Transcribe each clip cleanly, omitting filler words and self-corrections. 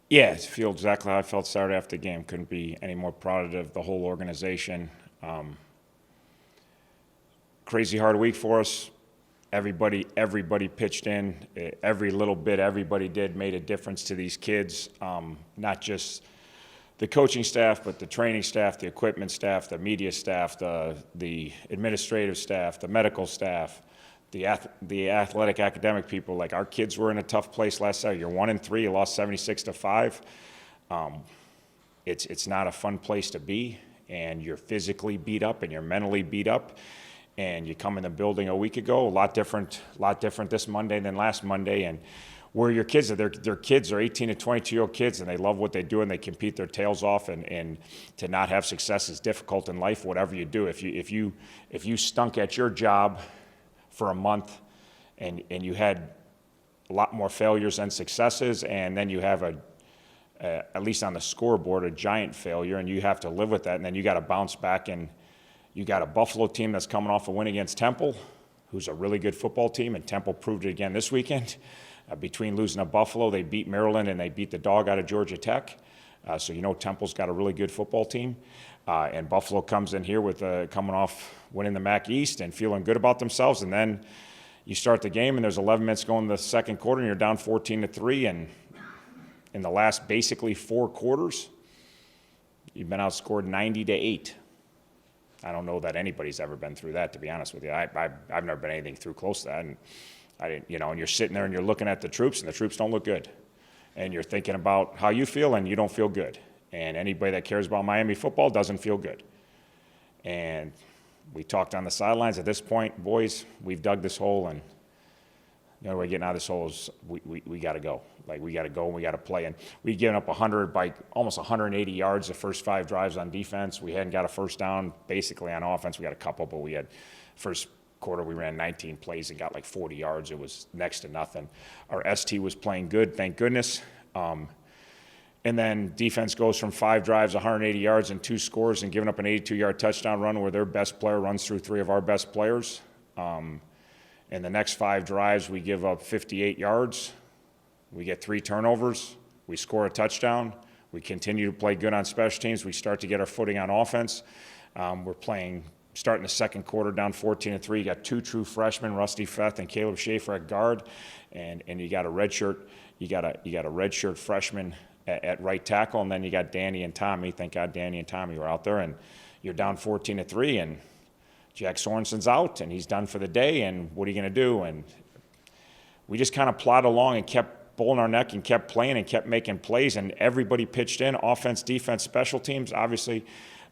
Yeah, I feel exactly how I felt Saturday after the game. Couldn't be any more proud of the whole organization. Crazy hard week for us. Everybody pitched in. Every little bit everybody did made a difference to these kids. Not just the coaching staff, but the training staff, the equipment staff, the media staff, the administrative staff, the medical staff, the athletic academic people. Like, our kids were in a tough place last Saturday. You're 1-3. You lost 76-5. It's not a fun place to be, and you're physically beat up and you're mentally beat up. And you come in the building a week ago, a lot different this Monday than last Monday. And where your kids are, their kids are 18 to 22-year-old kids, and they love what they do and they compete their tails off. And to not have success is difficult in life, whatever you do. If you stunk at your job for a month and you had a lot more failures than successes, and then you have at least on the scoreboard, a giant failure, and you have to live with that, and then you got to bounce back. And you got a Buffalo team that's coming off a win against Temple, who's a really good football team, and Temple proved it again this weekend. Between losing to Buffalo, they beat Maryland, and they beat the dog out of Georgia Tech. So Temple's got a really good football team. And Buffalo comes in here with coming off winning the MAC East and feeling good about themselves. And then you start the game, and there's 11 minutes going in the second quarter, and you're down 14-3. And in the last basically 4 quarters, you've been outscored 90-8. I don't know that anybody's ever been through that, to be honest with you. I've never been anything through close to that. And I didn't, and you're sitting there and you're looking at the troops, and the troops don't look good. And you're thinking about how you feel, and you don't feel good. And anybody that cares about Miami football doesn't feel good. And we talked on the sidelines. At this point, boys, we've dug this hole, and the only way getting out of this hole is we got to go. Like, we got to go and we got to play. And we'd given up almost 180 yards the first 5 drives on defense. We hadn't got a first down basically on offense. We got a couple, but we had first quarter we ran 19 plays and got like 40 yards. It was next to nothing. Our ST was playing good, thank goodness. And then defense goes from 5 drives, 180 yards and 2 scores, and giving up an 82-yard touchdown run where their best player runs through 3 of our best players. In the next 5 drives, we give up 58 yards. We get 3 turnovers. We score a touchdown. We continue to play good on special teams. We start to get our footing on offense. Starting the second quarter down 14-3. You got 2 true freshmen, Rusty Feth and Caleb Schaefer at guard, and you got a redshirt. You got a redshirt freshman at right tackle, and then you got Danny and Tommy. Thank God Danny and Tommy were out there, and you're down 14-3, and Jack Sorensen's out, and he's done for the day, and what are you going to do? And we just kind of plodded along and kept bowling our neck and kept playing and kept making plays, and everybody pitched in, offense, defense, special teams. Obviously,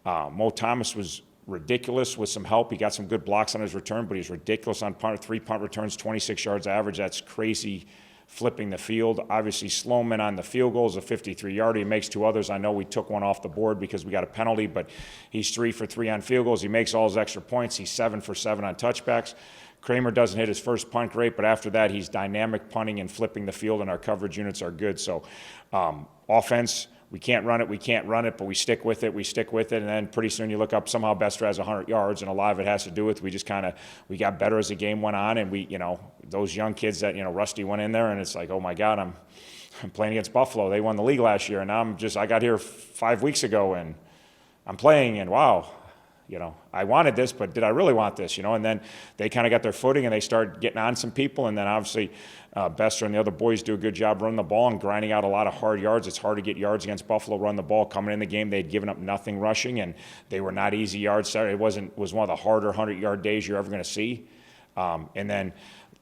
Mo Thomas was ridiculous with some help. He got some good blocks on his return, but he's ridiculous on 3 punt returns, 26 yards average. That's crazy, flipping the field. Obviously, Sloman on the field goal is a 53-yarder. He makes 2 others. I know we took one off the board because we got a penalty, but he's 3 for 3 on field goals. He makes all his extra points. He's 7 for 7 on touchbacks. Kramer doesn't hit his first punt great, but after that, he's dynamic punting and flipping the field, and our coverage units are good. So offense, we can't run it, but we stick with it, and then pretty soon you look up, somehow Bestra has 100 yards, and a lot of it has to do with we got better as the game went on, and those young kids that, Rusty went in there, and it's like, oh my God, I'm playing against Buffalo. They won the league last year, and I got here 5 weeks ago, and I'm playing, and wow, I wanted this, but did I really want this? And then they kind of got their footing and they start getting on some people. And then obviously Besser and the other boys do a good job running the ball and grinding out a lot of hard yards. It's hard to get yards against Buffalo, run the ball. Coming in the game, they'd given up nothing rushing, and they were not easy yards. It was one of the harder 100-yard days you're ever going to see. And then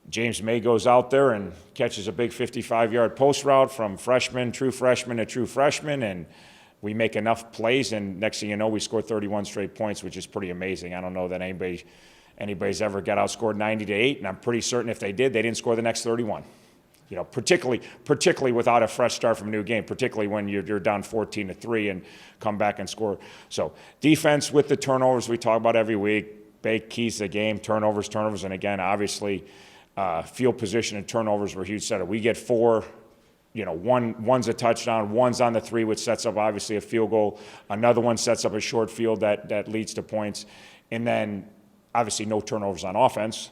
James May goes out there and catches a big 55-yard post route from true freshman to true freshman, and we make enough plays, and next thing you know, we score 31 straight points, which is pretty amazing. I don't know that anybody's ever got outscored 90-8, and I'm pretty certain if they did, they didn't score the next 31. Particularly without a fresh start from a new game, particularly when you're down 14-3 and come back and score. So defense with the turnovers we talk about every week, big keys to the game, turnovers, and again, obviously, field position and turnovers were huge. We get 4. One's a touchdown, one's on the 3, which sets up obviously a field goal. Another one sets up a short field that leads to points, and then obviously no turnovers on offense.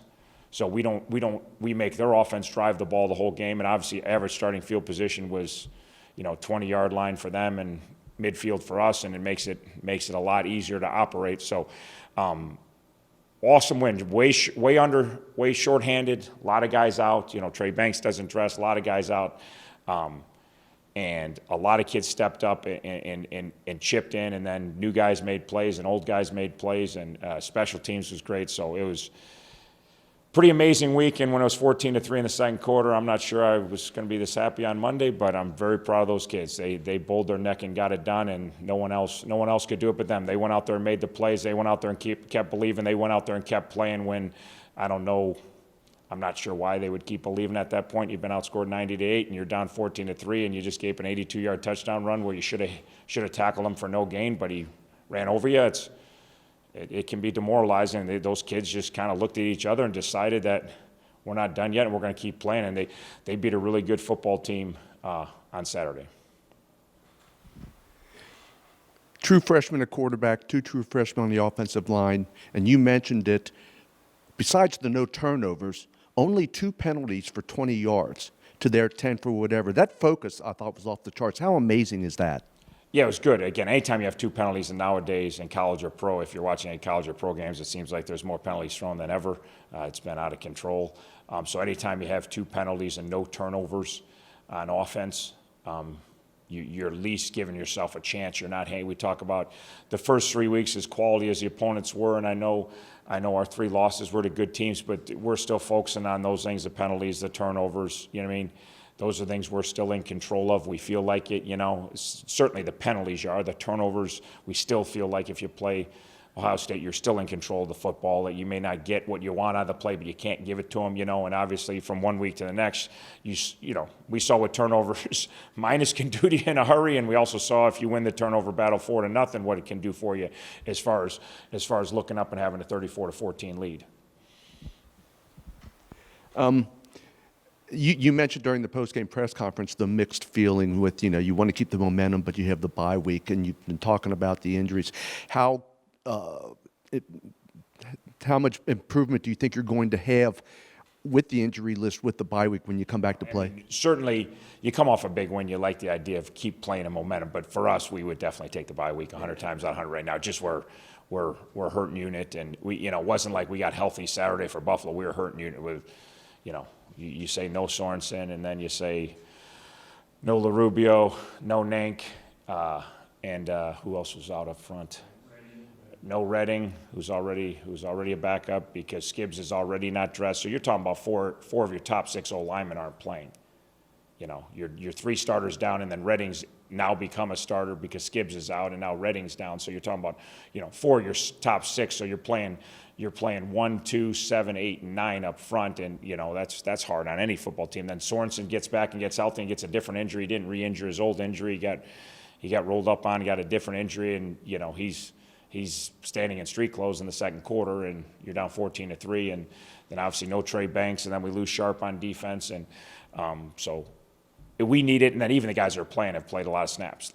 So we make their offense drive the ball the whole game, and obviously average starting field position was, 20-yard line for them and midfield for us, and it makes it a lot easier to operate. So awesome win. Way shorthanded. A lot of guys out. Trey Banks doesn't dress. A lot of guys out. And a lot of kids stepped up and chipped in, and then new guys made plays and old guys made plays, and special teams was great. So it was pretty amazing week. And when it was 14-3 in the second quarter, I'm not sure I was going to be this happy on Monday, but I'm very proud of those kids. They bowled their neck and got it done, and no one else could do it but them. They went out there and made the plays. They went out there and kept believing. They went out there and kept playing when, I don't know, I'm not sure why they would keep believing at that point. You've been outscored 90-8, and you're down 14-3, and you just gave an 82-yard touchdown run where you should have tackled him for no gain, but he ran over you. It can be demoralizing. Those kids just kind of looked at each other and decided that we're not done yet, and we're going to keep playing. And they beat a really good football team on Saturday. True freshman at quarterback, 2 true freshmen on the offensive line, and you mentioned it. Besides the no turnovers, only 2 penalties for 20 yards to their 10 for whatever. That focus, I thought, was off the charts. How amazing is that? Yeah, it was good. Again, anytime you have 2 penalties, and nowadays in college or pro, if you're watching any college or pro games, it seems like there's more penalties thrown than ever. It's been out of control. So anytime you have 2 penalties and no turnovers on offense, you're at least giving yourself a chance. You're not, hey, we talk about the first 3 weeks as quality as the opponents were, and I know our 3 losses were to good teams, but we're still focusing on those things, the penalties, the turnovers, you know what I mean? Those are things we're still in control of. We feel like it, certainly the penalties you are, the turnovers, we still feel like if you play Ohio State, you're still in control of the football, that you may not get what you want out of the play, but you can't give it to them, and obviously from one week to the next, we saw what turnovers minus can do to you in a hurry, and we also saw if you win the turnover battle 4-0, what it can do for you as far as looking up and having a 34-14 lead. You mentioned during the post-game press conference the mixed feeling with, you want to keep the momentum, but you have the bye week, and you've been talking about the injuries. How much improvement do you think you're going to have with the injury list with the bye week when you come back to play? And certainly, you come off a big win. You like the idea of keep playing in momentum, but for us, we would definitely take the bye week 100 times out of 100 right now. Just we're hurting unit, and we, it wasn't like we got healthy Saturday for Buffalo. We were hurting unit with, you say no Sorensen, and then you say no LaRubio, no Nank, and who else was out up front? No Redding, who's already a backup because Skibbs is already not dressed. So you're talking about four of your top 6 O linemen aren't playing. Your 3 starters down, and then Redding's now become a starter because Skibbs is out, and now Redding's down. So you're talking about 4 of your top 6. So you're playing 1, 2, 7, 8, and 9 up front, and that's hard on any football team. Then Sorensen gets back and gets healthy and gets a different injury. He didn't re-injure his old injury. He got rolled up on. He got a different injury, and he's standing in street clothes in the second quarter, and you're down 14-3, and then obviously no Trey Banks, and then we lose Sharp on defense, and so we need it. And then even the guys that are playing have played a lot of snaps.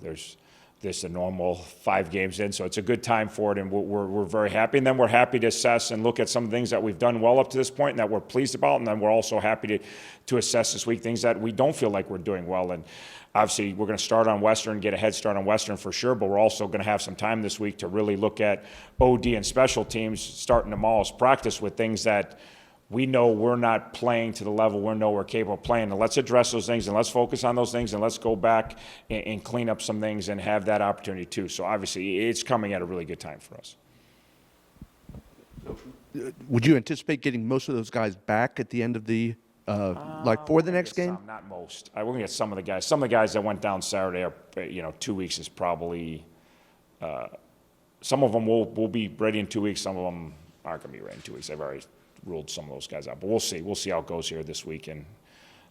There's this a normal 5 games in, so it's a good time for it, and we're very happy. And then we're happy to assess and look at some things that we've done well up to this point and that we're pleased about, and then we're also happy to assess this week things that we don't feel like we're doing well. And obviously, we're going to start on Western, get a head start on Western for sure, but we're also going to have some time this week to really look at OD and special teams, starting tomorrow's practice with things that we know we're not playing to the level we know we're capable of playing. And let's address those things, and let's focus on those things, and let's go back and clean up some things and have that opportunity too. So obviously, it's coming at a really good time for us. Would you anticipate getting most of those guys back at the end of the for the next game? Not most. We're going to get some of the guys. Some of the guys that went down Saturday are, 2 weeks is probably. Some of them will be ready in 2 weeks. Some of them aren't going to be ready in 2 weeks. They've already ruled some of those guys out. But we'll see. We'll see how it goes here this week, and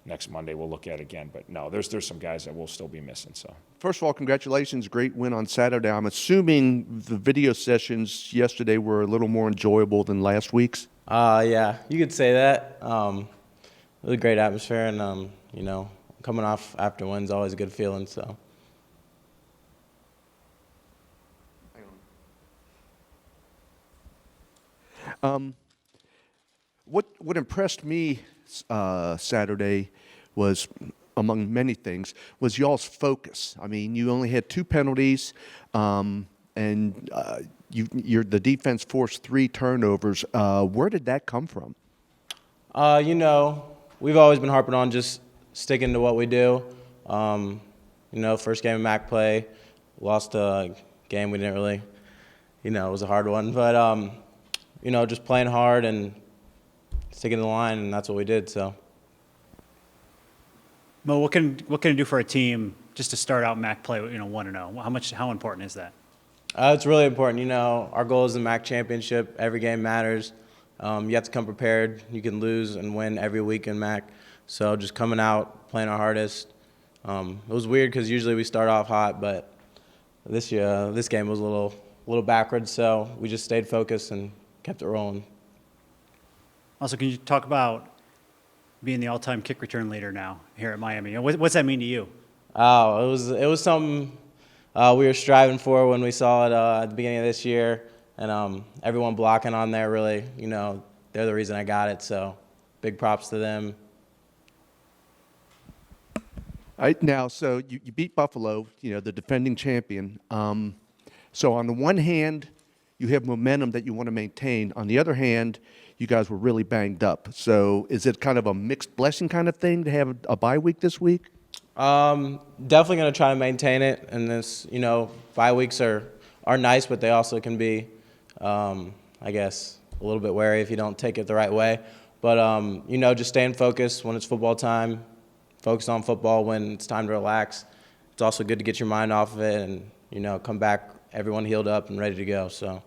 next Monday we'll look at it again. But no, there's some guys that will still be missing. So first of all, congratulations. Great win on Saturday. I'm assuming the video sessions yesterday were a little more enjoyable than last week's. Yeah, you could say that. It was a great atmosphere, and coming off after wins always a good feeling. So. What impressed me Saturday was among many things, was y'all's focus. I mean, you only had 2 penalties, and the defense forced 3 turnovers. Where did that come from? You know, we've always been harping on just sticking to what we do. You know, first game of MAC play, lost a game we didn't really, you know, it was a hard one. But, you know, just playing hard and sticking to the line, and that's what we did. So, Mo, what can it do for a team just to start out MAC play, 1-0? How important is that? it's really important. You know, our goal is the MAC championship. Every game matters. You have to come prepared. You can lose and win every week in MAC. So just coming out, playing our hardest. It was weird because usually we start off hot, but this game was a little backwards. So we just stayed focused and kept it rolling. Also, can you talk about being the all-time kick return leader now here at Miami? What's that mean to you? Oh, it was something we were striving for when we saw it at the beginning of this year, and everyone blocking on there really, you know, they're the reason I got it. So big props to them. All right, now, so you beat Buffalo, you know, the defending champion. So on the one hand, you have momentum that you want to maintain. On the other hand, you guys were really banged up. So is it kind of a mixed blessing kind of thing to have a bye week this week? Definitely going to try to maintain it. And this, you know, bye weeks are nice, but they also can be, I guess, a little bit wary if you don't take it the right way. But, you know, just staying focused when it's football time, focus on football when it's time to relax. It's also good to get your mind off of it and, you know, come back everyone healed up and ready to go. So